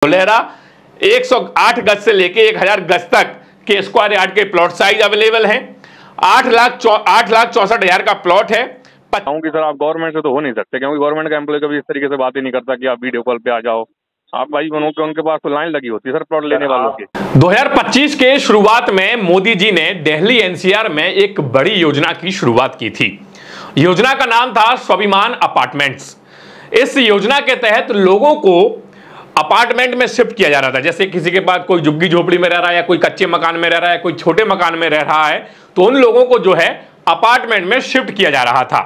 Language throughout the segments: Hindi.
धोलेरा 108 गज से लेके 1000 गज तक के स्क्वायर यार्ड के प्लॉट साइज अवेलेबल हैं। 8,64,000 का प्लॉट है। कि सर आप गवर्नमेंट से तो हो नहीं सकते, क्योंकि गवर्नमेंट का एम्प्लॉय कभी इस तरीके से बात ही नहीं करता कि आप वीडियो कॉल पे आ जाओ। आप भाई बनों के उनके पास तो लाइन लगी होती है सर प्लॉट लेने वालों की। 2025 के शुरुआत में मोदी जी ने दिल्ली एनसीआर में एक बड़ी योजना की शुरुआत की थी। योजना का नाम था स्वाभिमान अपार्टमेंट्स। इस योजना के तहत लोगों को अपार्टमेंट में शिफ्ट किया जा रहा था। जैसे किसी के पास कोई झुग्गी झोपड़ी में रह रहा है या कोई कच्चे मकान में रह रहा है, कोई छोटे मकान में रह रहा है, तो उन लोगों को जो है अपार्टमेंट में शिफ्ट किया जा रहा था।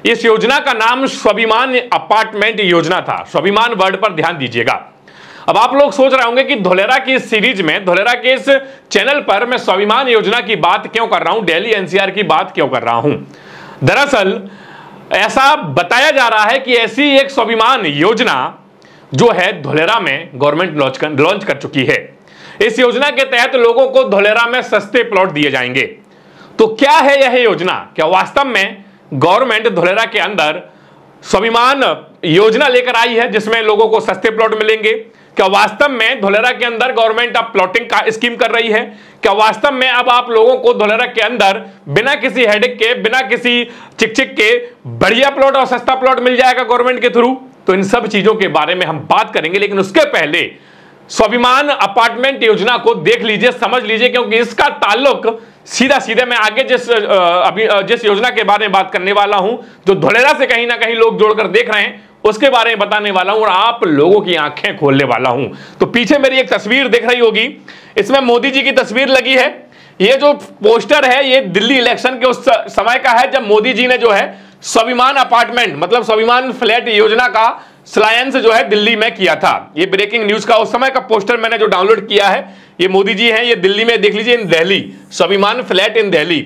इस योजना का नाम स्वाभिमान अपार्टमेंट योजना था। स्वाभिमान वर्ड पर ध्यान दीजिएगा। अब आप लोग सोच रहे होंगे कि धोलेरा की इस सीरीज में, धोलेरा के इस चैनल पर मैं स्वाभिमान योजना की बात क्यों कर रहा हूं, दिल्ली एनसीआर की बात क्यों कर रहा हूं। दरअसल ऐसा बताया जा रहा है कि ऐसी एक स्वाभिमान योजना जो है धोलेरा में गवर्नमेंट लॉन्च कर चुकी है। इस योजना के तहत लोगों को धोलेरा में सस्ते प्लॉट दिए जाएंगे। तो क्या है यह योजना? क्या वास्तव में गवर्नमेंट धोलेरा के अंदर स्वाभिमान योजना लेकर आई है जिसमें लोगों को सस्ते प्लॉट मिलेंगे? क्या वास्तव में धोलेरा के अंदर गवर्नमेंट अब प्लॉटिंग का स्कीम कर रही है? क्या वास्तव में अब आप लोगों को धोलेरा के अंदर बिना किसी हेडेक के, बिना किसी चिक के बढ़िया प्लॉट और सस्ता प्लॉट मिल जाएगा गवर्नमेंट के थ्रू? तो इन सब चीजों के बारे में हम बात करेंगे, लेकिन उसके पहले स्वाभिमान अपार्टमेंट योजना को देख लीजिए, समझ लीजिए, क्योंकि इसका ताल्लुक सीधा सीधे मैं आगे जिस योजना के बारे में बात करने वाला हूं, जो धोलेरा से कहीं ना कहीं लोग जोड़कर देख रहे हैं, उसके बारे में बताने वाला हूं और आप लोगों की आंखें खोलने वाला हूं। तो पीछे मेरी एक तस्वीर दिख रही होगी, इसमें मोदी जी की तस्वीर लगी है। ये जो पोस्टर है ये दिल्ली इलेक्शन के उस समय का है जब मोदी जी ने जो है स्वाभिमान अपार्टमेंट मतलब स्वाभिमान फ्लैट योजना का सलायंस जो है दिल्ली में किया था। ये ब्रेकिंग न्यूज का उस समय का पोस्टर मैंने जो डाउनलोड किया है, ये मोदी जी हैं, ये दिल्ली में, देख लीजिए, इन दिल्ली, स्वाभिमान फ्लैट इन दिल्ली।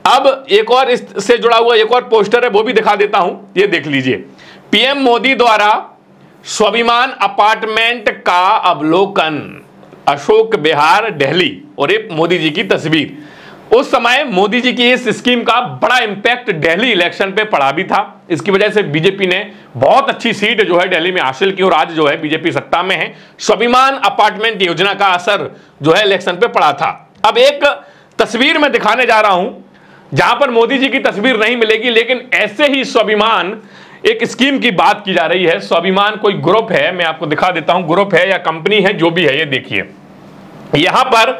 अब एक और इससे जुड़ा हुआ एक और पोस्टर है, वो भी दिखा देता हूं, ये देख लीजिए। पीएम मोदी द्वारा स्वाभिमान अपार्टमेंट का अवलोकन, अशोक विहार दिल्ली, और एक मोदी जी की तस्वीर। उस समय मोदी जी की इस स्कीम का बड़ा इंपैक्ट दिल्ली इलेक्शन पे पड़ा भी था। इसकी वजह से बीजेपी ने बहुत अच्छी सीट जो है दिल्ली में हासिल की और आज जो है बीजेपी सत्ता में है। स्वाभिमान अपार्टमेंट योजना का असर जो है इलेक्शन पे पड़ा था। अब एक तस्वीर में दिखाने जा रहा हूं जहां पर मोदी जी की तस्वीर नहीं मिलेगी, लेकिन ऐसे ही स्वाभिमान एक स्कीम की बात की जा रही है। स्वाभिमान कोई ग्रुप है, मैं आपको दिखा देता हूं, ग्रुप है या कंपनी है, जो भी है, ये देखिए। यहां पर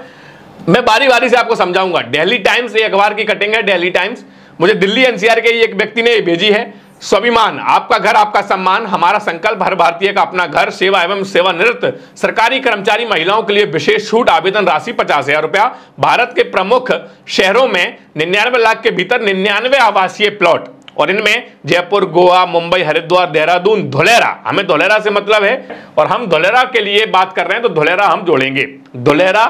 मैं बारी बारी से आपको समझाऊंगा। दिल्ली टाइम्स, ये अखबार की कटिंग है, दिल्ली टाइम्स, मुझे दिल्ली एनसीआर के एक व्यक्ति ने भेजी है। स्वाभिमान, आपका घर आपका सम्मान, हमारा संकल्प, हर भारतीय का अपना घर, सेवा एवं सेवानिवृत्त सरकारी कर्मचारी महिलाओं के लिए विशेष छूट, आवेदन राशि 50,000 रुपया। भारत के प्रमुख शहरों में 99 लाख के भीतर 99 आवासीय प्लॉट, और इनमें जयपुर, गोवा, मुंबई, हरिद्वार, देहरादून, धोलेरा, हमें धोलेरा से मतलब है और हम धोलेरा के लिए बात कर रहे हैं तो धोलेरा हम जोड़ेंगे। धोलेरा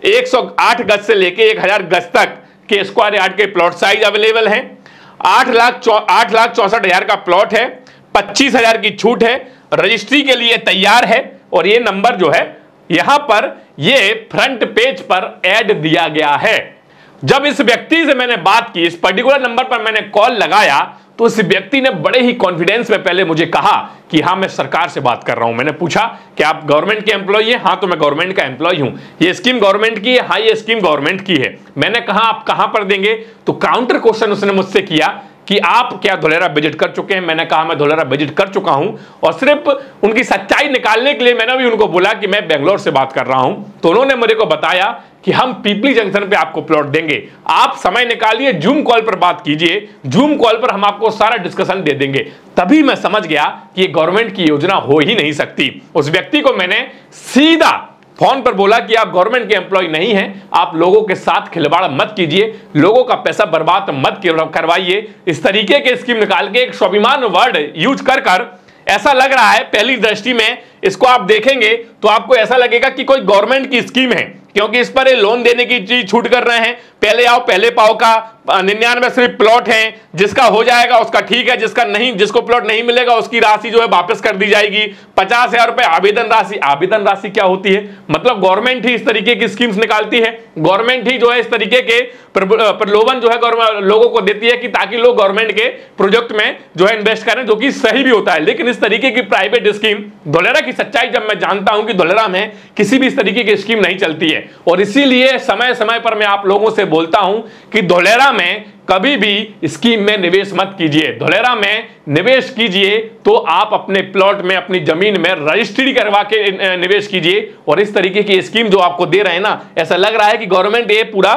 108 गज से लेके 1000 गज तक के स्क्वायर यार्ड के प्लॉट साइज अवेलेबल हैं। 8,64,000 का प्लॉट है, 25,000 की छूट है, रजिस्ट्री के लिए तैयार है, और ये नंबर जो है यहां पर ये फ्रंट पेज पर ऐड दिया गया है। जब इस व्यक्ति से मैंने बात की, इस पर्टिकुलर नंबर पर मैंने कॉल लगाया, तो इस व्यक्ति ने बड़े ही कॉन्फिडेंस में पहले मुझे कहा कि हाँ मैं सरकार से बात कर रहा हूं। मैंने पूछा कि आप गवर्नमेंट के एम्प्लॉय हैं? हाँ, तो मैं गवर्नमेंट का एम्प्लॉय हूं। ये स्कीम गवर्नमेंट की है? हाँ, ये स्कीम गवर्नमेंट की है। मैंने कहा आप कहां पर देंगे? तो काउंटर क्वेश्चन उसने मुझसे किया कि आप क्या धोलेरा विजिट कर चुके हैं? मैंने कहा मैं धोलेरा विजिट कर चुका हूं, और सिर्फ उनकी सच्चाई निकालने के लिए मैंने भी उनको बोला कि मैं बेंगलोर से बात कर रहा हूं। तो उन्होंने मेरे को बताया कि हम पीपली जंक्शन पे आपको प्लॉट देंगे, आप समय निकालिए, जूम कॉल पर बात कीजिए, जूम कॉल पर हम आपको सारा डिस्कशन दे देंगे। तभी मैं समझ गया कि ये गवर्नमेंट की योजना हो ही नहीं सकती। उस व्यक्ति को मैंने सीधा फोन पर बोला कि आप गवर्नमेंट के एम्प्लॉय नहीं हैं, आप लोगों के साथ खिलवाड़ मत कीजिए, लोगों का पैसा बर्बाद मत करवाइए। इस तरीके के स्कीम निकाल के एक स्वाभिमान वर्ड यूज कर ऐसा लग रहा है, पहली दृष्टि में इसको आप देखेंगे तो आपको ऐसा लगेगा कि कोई गवर्नमेंट की स्कीम है, क्योंकि इस पर लोन देने की चीज छूट कर रहे हैं, पहले आओ पहले पाओ का 99 सिर्फ प्लॉट हैं, जिसका हो जाएगा उसका ठीक है, जिसका नहीं, जिसको प्लॉट नहीं मिलेगा उसकी राशि जो है वापस कर दी जाएगी। 50,000 रुपए आवेदन राशि। आवेदन राशि क्या होती है? मतलब गवर्नमेंट ही इस तरीके की स्कीम्स निकालती है, गवर्नमेंट ही जो है इस तरीके के प्रलोभन जो है लोगों को देती है कि ताकि लोग गवर्नमेंट के प्रोजेक्ट में जो है इन्वेस्ट करें, जो कि सही भी होता है। लेकिन इस तरीके की प्राइवेट स्कीम, धोलेरा की सच्चाई जब मैं जानता हूं कि धोलेरा में किसी भी इस तरीके की स्कीम नहीं चलती है, और इसीलिए समय समय पर मैं आप लोगों से बोलता हूं कि धोलेरा में कभी भी स्कीम में निवेश मत कीजिए। धोलेरा में निवेश कीजिए तो आप अपने प्लॉट में, अपनी जमीन में रजिस्ट्री करवा के निवेश कीजिए। और इस तरीके की स्कीम जो आपको दे रहे हैं ना, ऐसा लग रहा है कि गवर्नमेंट ये पूरा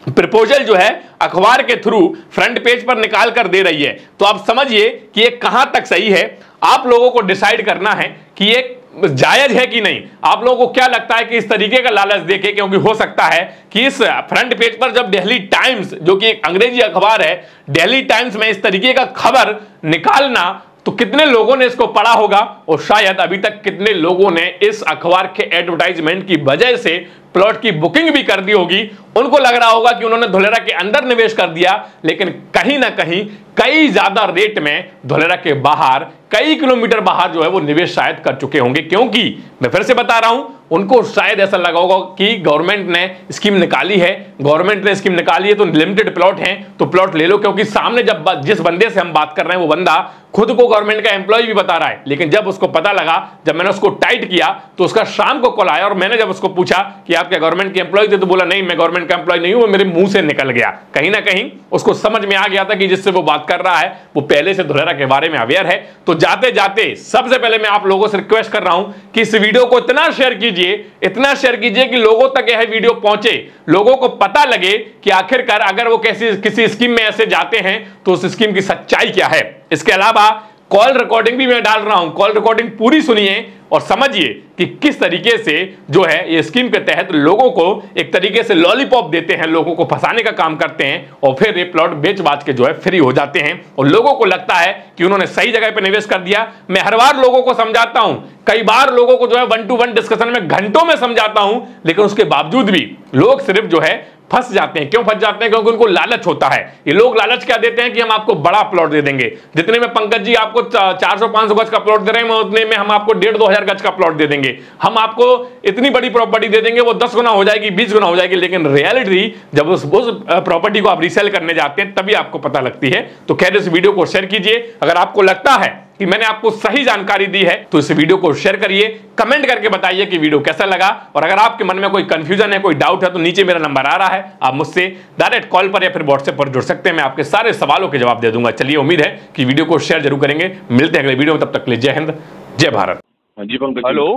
प्रपोजल जो है अखबार के थ्रू फ्रंट पेज पर निकाल कर दे रही है। तो आप समझिए कि ये कहां तक सही है। आप लोगों को डिसाइड करना है कि ये जायज है कि नहीं। आप लोगों को क्या लगता है कि इस तरीके का लालच देके, क्योंकि हो सकता है कि इस फ्रंट पेज पर जब दिल्ली टाइम्स, जो कि एक अंग्रेजी अखबार है, दिल्ली टाइम्स में इस तरीके का खबर निकालना, तो कितने लोगों ने इसको पढ़ा होगा, और शायद अभी तक कितने लोगों ने इस अखबार के एडवर्टाइजमेंट की वजह से प्लॉट की बुकिंग भी कर दी होगी। उनको लग रहा होगा कि उन्होंने धोलेरा के अंदर निवेश कर दिया, लेकिन कहीं ना कहीं कई ज्यादा रेट में धोलेरा के बाहर, कई किलोमीटर बाहर जो है वो निवेश शायद कर चुके होंगे। क्योंकि मैं फिर से बता रहा हूं, उनको शायद ऐसा लगा होगा कि गवर्नमेंट ने स्कीम निकाली है, गवर्नमेंट ने स्कीम निकाली है तो लिमिटेड प्लॉट हैं तो प्लॉट ले लो। क्योंकि सामने जब जिस बंदे से हम बात कर रहे हैं वो बंदा खुद को गवर्नमेंट का एम्प्लॉय भी बता रहा है, लेकिन जब उसको पता लगा, जब मैंने उसको टाइट किया तो उसका शाम को कॉल आया, और मैंने जब उसको पूछा कि आप क्या गवर्नमेंट के एम्प्लॉय थे, तो बोला नहीं मैं गवर्नमेंट का एम्प्लॉय नहीं हूं, वो मेरे मुंह से निकल गया। कहीं ना कहीं उसको समझ में आ गया था कि जिससे वो बात कर रहा है वो पहले से धोलेरा के बारे में अवेयर है। तो जाते जाते सबसे पहले मैं आप लोगों से रिक्वेस्ट कर रहा हूं कि इस वीडियो को इतना शेयर कीजिए, इतना शेयर कीजिए कि लोगों तक यह वीडियो पहुंचे, लोगों को पता लगे कि आखिरकार अगर वो किसी स्कीम में ऐसे जाते हैं तो उस स्कीम की सच्चाई क्या है। इसके अलावा कॉल रिकॉर्डिंग भी मैं डाल रहा हूं, कॉल रिकॉर्डिंग पूरी सुनिए और समझिए कि किस तरीके से जो है ये स्कीम के तहत लोगों को एक तरीके से लॉलीपॉप देते हैं, लोगों को फंसाने का काम करते हैं, और फिर ये प्लॉट बेच बाच के जो है फ्री हो जाते हैं, और लोगों को लगता है कि उन्होंने सही जगह पे निवेश कर दिया। मैं हर बार लोगों को समझाता हूं, कई बार लोगों को जो है 1-to-1 डिस्कशन में घंटों में समझाता हूं, लेकिन उसके बावजूद भी लोग सिर्फ जो है फंस जाते हैं। क्यों फंस जाते हैं? क्योंकि उनको लालच होता है। ये लोग लालच क्या देते हैं कि हम आपको बड़ा प्लॉट दे देंगे, जितने में पंकज जी आपको 400-500 गज का प्लॉट दे रहे हैं, उतने में हम आपको 1,500-2,000 गज का प्लॉट दे देंगे, हम आपको इतनी बड़ी प्रॉपर्टी दे देंगे, वो 10 गुना हो जाएगी, 20 गुना हो जाएगी। लेकिन रियलिटी जब उस प्रॉपर्टी को आप रीसेल करने जाते हैं तभी आपको पता लगती है। तो खैर इस वीडियो को शेयर कीजिए। अगर आपको लगता है कि मैंने आपको सही जानकारी दी है तो इस वीडियो को शेयर करिए, कमेंट करके बताइए कि वीडियो कैसा लगा, और अगर आपके मन में कोई कंफ्यूजन है, कोई डाउट है, तो नीचे मेरा नंबर आ रहा है, आप मुझसे डायरेक्ट कॉल पर या फिर व्हाट्सएप पर जुड़ सकते हैं, मैं आपके सारे सवालों के जवाब दे दूंगा। चलिए, उम्मीद है कि वीडियो को शेयर जरूर करेंगे। मिलते हैं अगले वीडियो में, तब तक के लिए जय हिंद, जय भारत। हाँ जी पंकज जी। हेलो।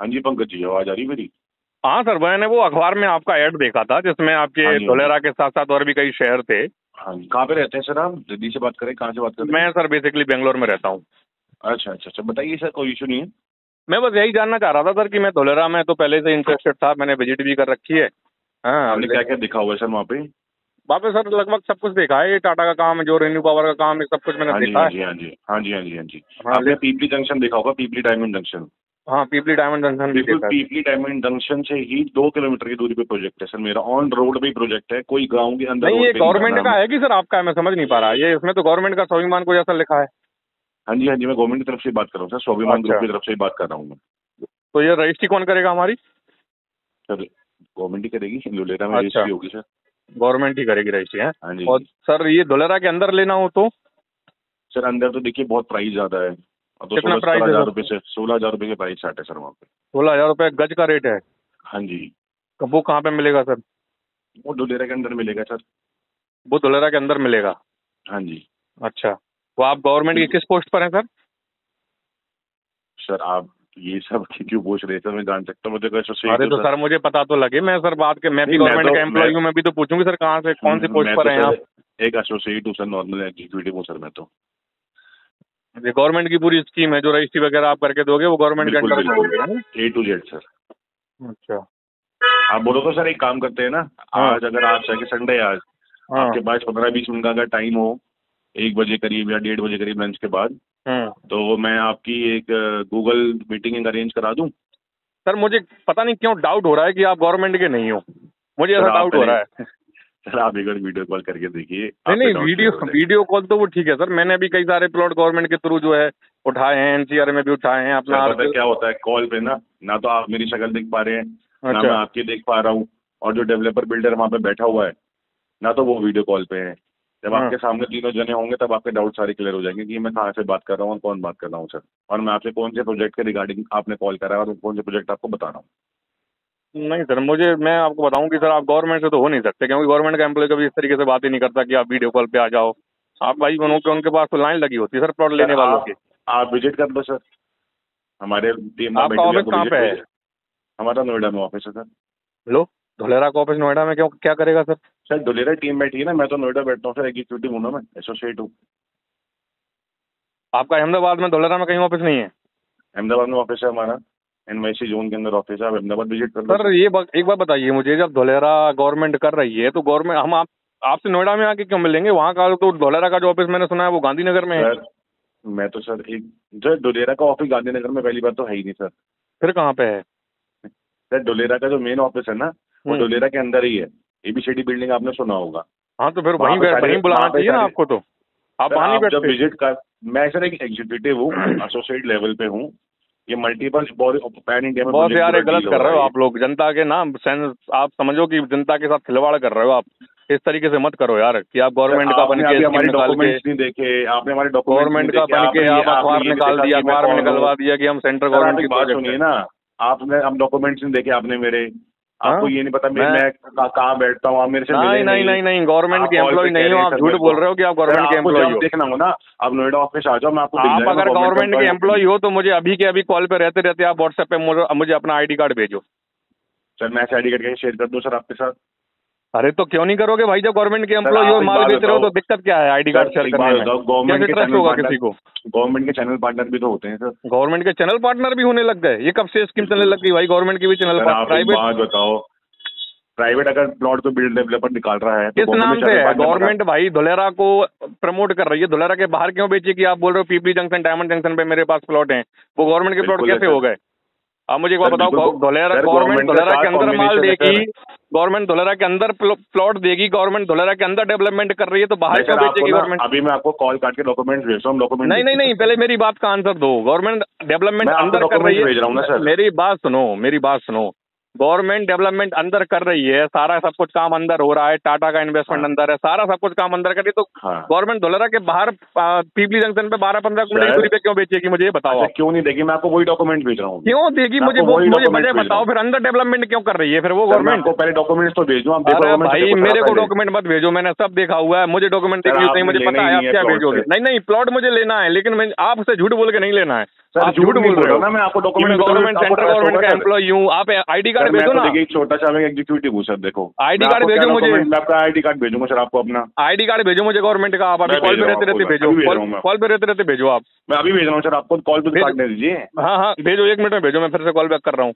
हाँ जी पंकज जी, आवाज आ रही मेरी? हाँ सर, मैंने वो अखबार में आपका ऐड देखा था जिसमें आपके हाँ जी, धोलेरा के साथ साथ और भी कई शहर थे। हाँ जी, कहाँ पे रहते हैं सर आप? दिल्ली से बात करें, कहाँ से बात कर रहे हैं? मैं सर बेसिकली बेंगलोर में रहता हूँ। अच्छा अच्छा अच्छा, बताइए सर, कोई इशू नहीं है। मैं बस यही जानना चाह रहा था सर कि मैं धोलेरा में तो पहले से इंटरेस्टेड था, मैंने विजिट भी कर रखी है। हाँ, आपने क्या क्या देखा हुआ है सर वहाँ पे? वहाँ पे सर लगभग सब कुछ देखा है, ये टाटा का काम, जो रेन्यू पावर का काम, ये सब कुछ मैंने हाँ जी देखा हाँ है। जी हाँ जी हाँ जी हाँ जी हाँ जी। हाँ, आपने पीपली जंक्शन देखा होगा, पीपली डायमंड जंक्शन। हाँ, पीपली डायमंड जंक्शन भी बिल्कुल, देखा है। पीपली डायमंड जंक्शन से ही 2 किलोमीटर की दूरी पे प्रोजेक्ट है सर मेरा, ऑन रोड पे प्रोजेक्ट है, कोई गाँव के अंदर नहीं, ये रोड पे नहीं गवर्नमेंट जाना का है। है कि सर आपका है? मैं समझ नहीं पा रहा, ये इसमें तो गवर्नमेंट का स्वाभिमान को जैसा लिखा है। हाँ जी, मैं गवर्नमेंट की तरफ से बात कर रहा हूँ सर, स्वाभिमान ग्रुप अच्छा। की तरफ से बात कर रहा हूँ मैं। तो ये रजिस्ट्री कौन करेगा हमारी? सर गवर्नमेंट ही करेगी, धोलेरा में अच्छा, रजिस्ट्री होगी सर। गवर्नमेंट ही करेगी रजिस्ट्री है। हाँ जी और सर ये धोलेरा के अंदर लेना हो तो सर, अंदर तो देखिए बहुत प्राइस ज्यादा है, और तो कितना 16 प्राइस है? 17,000 रुपये से 16,000 रुपये के प्राइस स्टार्ट है सर वहाँ पे। 16,000 रुपये गज का रेट है? हाँ जी। तो वो कहाँ पे मिलेगा सर? वो धोलेरा के अंदर मिलेगा सर। वो धोलेरा के अंदर मिलेगा? हाँ जी। अच्छा, तो आप गवर्नमेंट की किस पोस्ट पर हैं सर? सर आप ये सब क्यों पूछ रहे हैं सर, मैं जान सकता हूँ? मुझे कैसे? अरे तो सर मुझे पता तो लगे, मैं सर बात के, मैं भी नहीं, मैं गवर्नमेंट तो- का एम्प्लॉय हूँ, मैं भी तो पूछूंगी सर कहाँ से, कौन सी पोस्ट पर हैं आप? एक एसोसिएट हूँ सर, नॉर्मल एग्जीक्यूटिव हूँ सर मैं तो। ये गवर्नमेंट की पूरी स्कीम है, जो रजिस्ट्री वगैरह आप करके दोगे वो गवर्नमेंट के बिल्कुल अंडर में होगी, है ना? A to Z sir. अच्छा। आप बोलो तो सर एक काम करते हैं ना, हाँ। आज अगर आप चाहे संडे, आज हाँ। आपके पास 15-20 मिनट का अगर टाइम हो, 1 बजे करीब या 1:30 बजे करीब लंच के बाद, तो मैं आपकी एक गूगल मीटिंग अरेंज करा दूं। सर मुझे पता नहीं क्यों डाउट हो रहा है कि आप गवर्नमेंट के नहीं हो, मुझे ऐसा डाउट हो रहा है। सर आप एक बार वीडियो कॉल करके देखिए। नहीं वीडियो कॉल तो वो ठीक है सर, मैंने अभी कई सारे प्लॉट गवर्नमेंट के थ्रू जो है उठाए हैं, एनसीआर में भी उठाए हैं अपना। पता क्या होता है कॉल पे ना तो आप मेरी शक्ल देख पा रहे हैं, ना अच्छा। मैं आपकी देख पा रहा हूँ, और जो डेवलपर बिल्डर वहाँ पे बैठा हुआ है ना तो वो वीडियो कॉल पे है। जब आपके सामने तीनों जने होंगे तब आपके डाउट सारे क्लियर हो जाएंगे कि मैं कहाँ से बात कर रहा हूँ और कौन बात कर रहा हूँ सर, और मैं आपसे कौन से प्रोजेक्ट के रिगार्डिंग आपने कॉल करा है और कौन से प्रोजेक्ट आपको बता रहा हूँ। नहीं सर, मैं आपको बताऊं कि सर आप गवर्नमेंट से तो हो नहीं सकते, क्योंकि गवर्नमेंट का एम्प्लॉय कभी इस तरीके से बात ही नहीं करता कि आप वीडियो कॉल पे आ जाओ। आप भाई बनों के उनके पास तो लाइन लगी होती है सर प्लॉट लेने वालों की। आप विजिट कर दो सर, हमारे टीम आपका ऑफिस कहाँ पे है? हमारा नोएडा में ऑफिस है सर। लो, धुलेरा का ऑफिस नोएडा में, क्यों, क्या करेगा सर? सर धुलेरा टीम बैठी है ना, मैं तो नोएडा बैठता हूँ सर, एग्जीक्यूटिव हूँ ना, मैं एसोसिएट हूँ। आपका अहमदाबाद में धुलेरा में कहीं ऑफिस नहीं है? अहमदाबाद में ऑफिस है हमारा, एनवाईसी जोन के अंदर ऑफिस है, आप अहमदाबाद विजिट कर लो सर। ये एक बात बताइए मुझे, जब धुलेरा गवर्नमेंट कर रही है तो गवर्नमेंट हम आपसे नोएडा में आके क्यों मिलेंगे? वहाँ का तो धुलेरा का जो ऑफिस मैंने सुना है वो गांधीनगर में है। सर मैं तो सर जो धुलेरा का ऑफिस गांधीनगर में पहली बात तो है ही नहीं सर। फिर कहाँ पे है? सर धुलेरा का जो मेन ऑफिस है ना वो धुलेरा के अंदर ही है, एबीसीडी बिल्डिंग आपने सुना होगा। हाँ तो फिर वहीं बुलाना चाहिए ना आपको, तो आप वहाँ नहीं बैठते? जब विजिट कर, मैं सर एक एग्जीक्यूटिव हूँ, एसोसिएट लेवल पे हूँ, ये मल्टीपल पैन इंडिया में बहुत यार गलत कर रहे हो आप लोग, जनता के नाम आप समझो कि जनता के साथ खिलवाड़ कर रहे हो आप। इस तरीके से मत करो यार कि आप गवर्नमेंट का बन के हमारे डॉक्यूमेंट्स नहीं देखे आपने, हमारे गवर्नमेंट का बन के आप अखबार निकाल दिया, अखबार में निकलवा दिया कि हम सेंट्रल गवर्नमेंट की बात सुनिए ना, आपने हम डॉक्यूमेंट्स नहीं देखे आपने मेरे, आपको ये नहीं पता मैं कहाँ बैठता हूँ, आप मेरे से नहीं गवर्नमेंट के एम्प्लॉय नहीं हो आप, झूठ बोल रहे हो कि आप गवर्नमेंट के एम्प्लॉय हो। देखना हो ना आप नोएडा ऑफिस आ जाओ, मैं आपको आप अगर गवर्नमेंट के एम्प्लॉय हो तो मुझे अभी के अभी कॉल पे रहते रहते आप व्हाट्सएप पे मुझे अपना आईडी कार्ड भेजो। सर मैं ऐसे आईडी कार्ड कैसे शेयर कर दूँ सर आपके साथ? अरे तो क्यों नहीं करोगे भाई, जब गवर्नमेंट के एम्प्लॉय हो, माल बेच रहे हो तो दिक्कत क्या है आईडी कार्ड शेयर करने में? कैसे ट्रस्ट होगा किसी को? गवर्नमेंट के चैनल पार्टनर भी तो होते हैं सर। गवर्नमेंट के चैनल पार्टनर भी होने लग गए? ये कब से स्कीम चलने लग गई भाई? गवर्नमेंट की भी चैनल प्राइवेट बात बताओ, प्राइवेट अगर प्लॉट को बिल्ड डेवलपर निकाल रहा है किस नाम से है? गवर्नमेंट भाई धुलेरा को प्रमोट कर रही है, धुलेरा के बाहर क्यों बेची? कि आप बोल रहे हो पीपली जंक्शन, डायमंड जंक्शन पे मेरे पास प्लॉट हैं, वो गवर्नमेंट के प्लॉट कैसे हो गए? आप मुझे एक बात बताओ, गवर्नमेंट धुलेरा के अंदर माल देगी, गवर्नमेंट धुलेरा के अंदर प्लॉट देगी, गवर्नमेंट धुलेरा के अंदर डेवलपमेंट कर रही है, तो बाहर क्यों बेचेगी गवर्नमेंट? अभी मैं आपको कॉल काट के डॉक्यूमेंट्स भेज रहा हूँ, डॉक्यूमेंट नहीं पहले मेरी बात का आंसर दो। गवर्नमेंट डेवलपमेंट अंदर कर रही है, मेरी बात सुनो, गवर्नमेंट डेवलपमेंट अंदर कर रही है, सारा सब कुछ काम अंदर हो रहा है, टाटा का इन्वेस्टमेंट अंदर है, सारा सब कुछ काम अंदर कर रही है, तो गवर्नमेंट धुलेरा के बाहर पीपली जंक्शन पे 12-15 किलोमीटर की दूरी पे क्यों बेचेगी? मुझे ये बताओ। क्यों नहीं देगी? मैं आपको वही डॉक्यूमेंट भेज रहा हूँ। क्यों देगी? मुझे बताओ फिर अंदर डेवलपमेंट क्यों कर रही है फिर वो गवर्नमेंट? पहले डॉक्यूमेंट्स तो भेजो आप। अरे भाई मेरे को डॉक्यूमेंट मत भेजो, मैंने सब देखा हुआ है, मुझे डॉक्यूमेंट देखिए, मुझे पता है आप क्या भेजोगे। नहीं प्लॉट मुझे लेना है, लेकिन मैं आपसे झूठ बोल के नहीं लेना है। आप झूठ बोल रहे हो ना, मैं आपको डॉक्यूमेंट, गवर्नमेंट सेंट्रल गवर्नमेंट का एम्प्लॉय हूँ, आप आईडी कार्ड भेजो ना। छोटा सा मैं एग्जीक्यूटिव हूँ सर, देखो आईडी कार्ड भेजो मुझे, मैं आपका आईडी कार्ड भेजूंगा सर आपको, अपना आईडी कार्ड भेजो मुझे गवर्नमेंट का। आप अभी कॉल पे रहते भेजो, कॉल पे रहते भेजो आप। मैं अभी भेज रहा हूँ सर आपको, कॉल पे काट दीजिए। हाँ भेजो, 1 मिनट में भेजो, मैं फिर से कॉल बैक कर रहा हूँ।